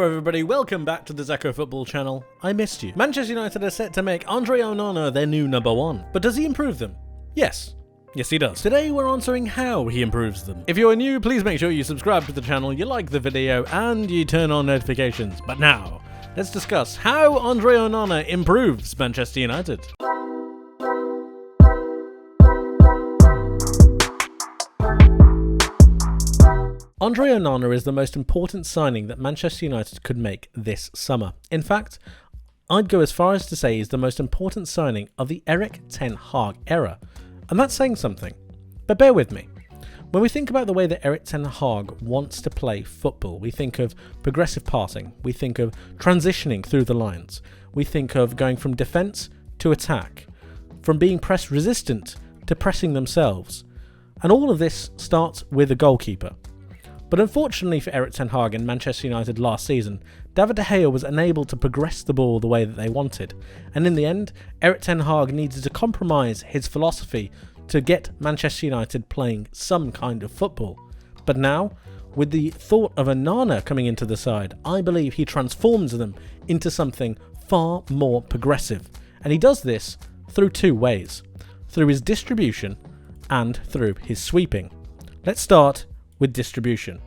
everybody, welcome back to the Zekko Football channel. I missed you. Manchester United are set to make André Onana their new number one. But does he improve them? Yes. Yes, he does. Today we're answering how he improves them. If you are new, please make sure you subscribe to the channel, you like the video, and you turn on notifications. But now, let's discuss how André Onana improves Manchester United. André Onana is the most important signing that Manchester United could make this summer. In fact, I'd go as far as to say he's the most important signing of the Erik ten Hag era. And that's saying something. But bear with me. When we think about the way that Erik ten Hag wants to play football, we think of progressive passing, we think of transitioning through the lines, we think of going from defence to attack, from being press resistant to pressing themselves. And all of this starts with a goalkeeper. But unfortunately for Erik ten Hag and Manchester United last season, David de Gea was unable to progress the ball the way that they wanted. And in the end, Erik ten Hag needed to compromise his philosophy to get Manchester United playing some kind of football. But now, with the thought of Onana coming into the side, I believe he transforms them into something far more progressive. And he does this through two ways, through his distribution and through his sweeping. Let's start with distribution.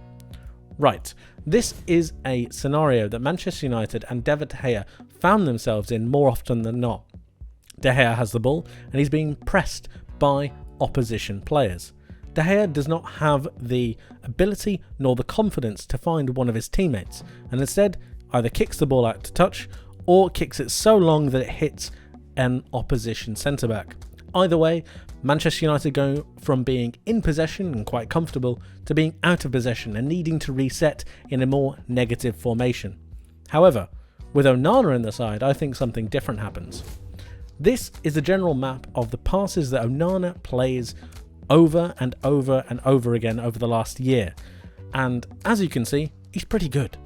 Right, this is a scenario that Manchester United and David de Gea found themselves in more often than not. De Gea has the ball and he's being pressed by opposition players. De Gea does not have the ability nor the confidence to find one of his teammates, and instead either kicks the ball out to touch or kicks it so long that it hits an opposition centre-back. Either way, Manchester United go from being in possession and quite comfortable to being out of possession and needing to reset in a more negative formation. However, with Onana in the side, I think something different happens. This is a general map of the passes that Onana plays over and over and over again over the last year. And as you can see, he's pretty good.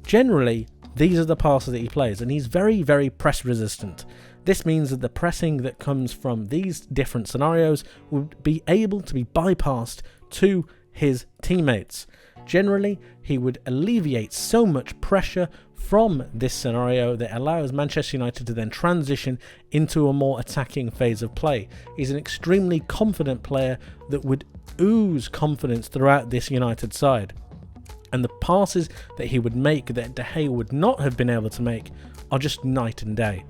Generally, these are the passes that he plays, and he's very, very press resistant. This means that the pressing that comes from these different scenarios would be able to be bypassed to his teammates. Generally, he would alleviate so much pressure from this scenario that allows Manchester United to then transition into a more attacking phase of play. He's an extremely confident player that would ooze confidence throughout this United side. And the passes that he would make that De Gea would not have been able to make are just night and day.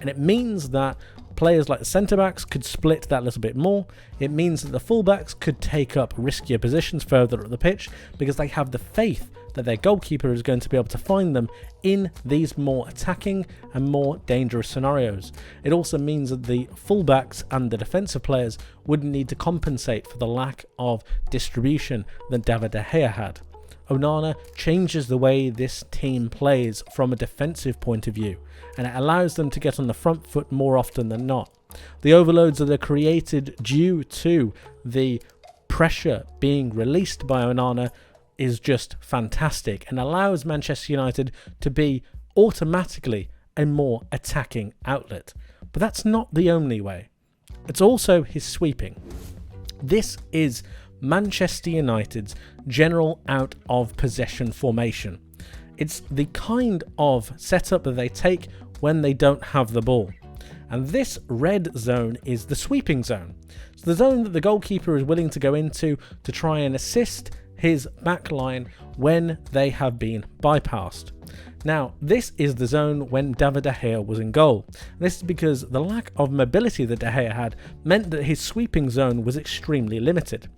And it means that players like the centre-backs could split that little bit more. It means that the full-backs could take up riskier positions further up the pitch because they have the faith that their goalkeeper is going to be able to find them in these more attacking and more dangerous scenarios. It also means that the full-backs and the defensive players wouldn't need to compensate for the lack of distribution that David de Gea had. Onana changes the way this team plays from a defensive point of view, and it allows them to get on the front foot more often than not. The overloads that are created due to the pressure being released by Onana is just fantastic and allows Manchester United to be automatically a more attacking outlet. But that's not the only way. It's also his sweeping. This is Manchester United's general out of possession formation. It's the kind of setup that they take when they don't have the ball. And this red zone is the sweeping zone. It's the zone that the goalkeeper is willing to go into to try and assist his back line when they have been bypassed. Now, this is the zone when David de Gea was in goal. This is because the lack of mobility that De Gea had meant that his sweeping zone was extremely limited.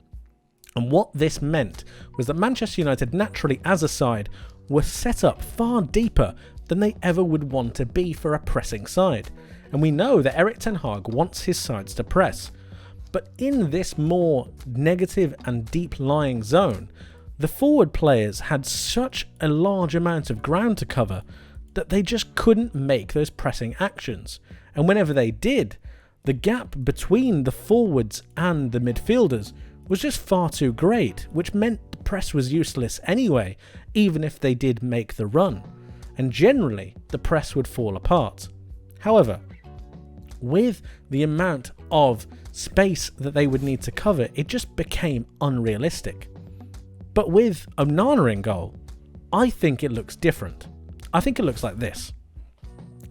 And what this meant was that Manchester United naturally as a side were set up far deeper than they ever would want to be for a pressing side. And we know that Erik ten Hag wants his sides to press. But in this more negative and deep lying zone, the forward players had such a large amount of ground to cover that they just couldn't make those pressing actions. And whenever they did, the gap between the forwards and the midfielders was just far too great, which meant the press was useless anyway, even if they did make the run. And generally, the press would fall apart. However, with the amount of space that they would need to cover, it just became unrealistic. But with Onana in goal, I think it looks different. I think it looks like this.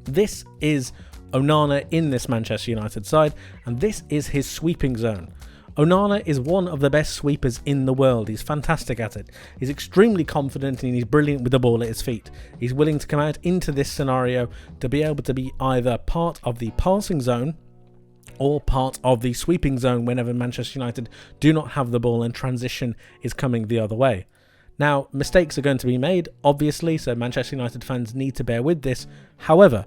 This is Onana in this Manchester United side, and this is his sweeping zone. Onana is one of the best sweepers in the world. He's fantastic at it. He's extremely confident and he's brilliant with the ball at his feet. He's willing to come out into this scenario to be able to be either part of the passing zone or part of the sweeping zone whenever Manchester United do not have the ball and transition is coming the other way. Now, mistakes are going to be made, obviously, so Manchester United fans need to bear with this. However,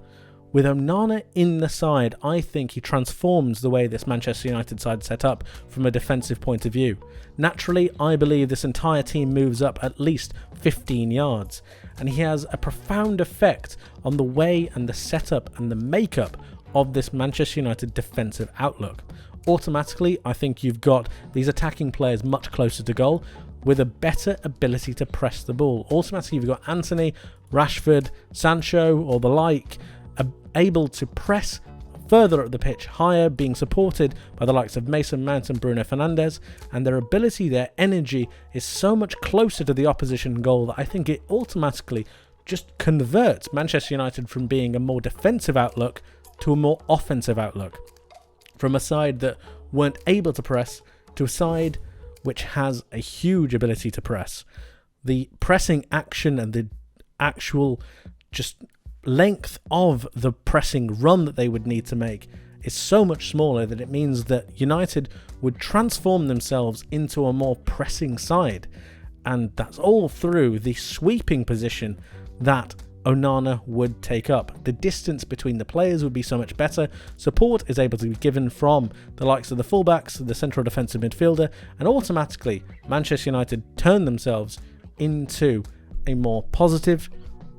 with Onana in the side, I think he transforms the way this Manchester United side is set up from a defensive point of view. Naturally, I believe this entire team moves up at least 15 yards, and he has a profound effect on the way and the setup and the makeup of this Manchester United defensive outlook. Automatically, I think you've got these attacking players much closer to goal with a better ability to press the ball. Automatically, you've got Antony, Rashford, Sancho, or the like, able to press further up the pitch, higher, being supported by the likes of Mason Mount and Bruno Fernandes, and their ability, their energy is so much closer to the opposition goal that I think it automatically just converts Manchester United from being a more defensive outlook to a more offensive outlook. From a side that weren't able to press to a side which has a huge ability to press. The pressing action and the actual just length of the pressing run that they would need to make is so much smaller that it means that United would transform themselves into a more pressing side, and that's all through the sweeping position that Onana would take up. The distance between the players would be so much better. Support is able to be given from the likes of the fullbacks, the central defensive midfielder, and automatically Manchester United turn themselves into a more positive,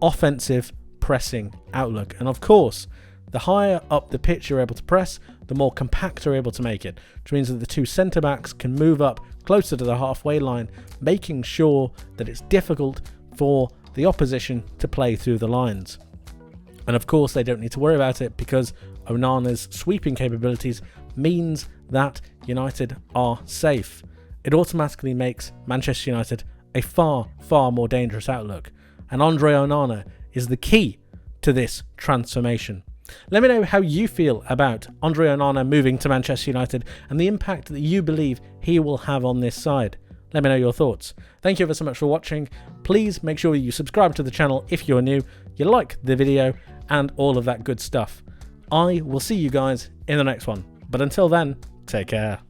offensive, pressing outlook. And of course, the higher up the pitch you're able to press, the more compact you're able to make it, which means that the two centre backs can move up closer to the halfway line, making sure that it's difficult for the opposition to play through the lines. And of course, they don't need to worry about it because Onana's sweeping capabilities means that United are safe. It automatically makes Manchester United a far, far more dangerous outlook. And André Onana is the key to this transformation. Let me know how you feel about André Onana moving to Manchester United and the impact that you believe he will have on this side. Let me know your thoughts. Thank you ever so much for watching. Please make sure you subscribe to the channel if you're new, you like the video, and all of that good stuff. I will see you guys in the next one. But until then, take care.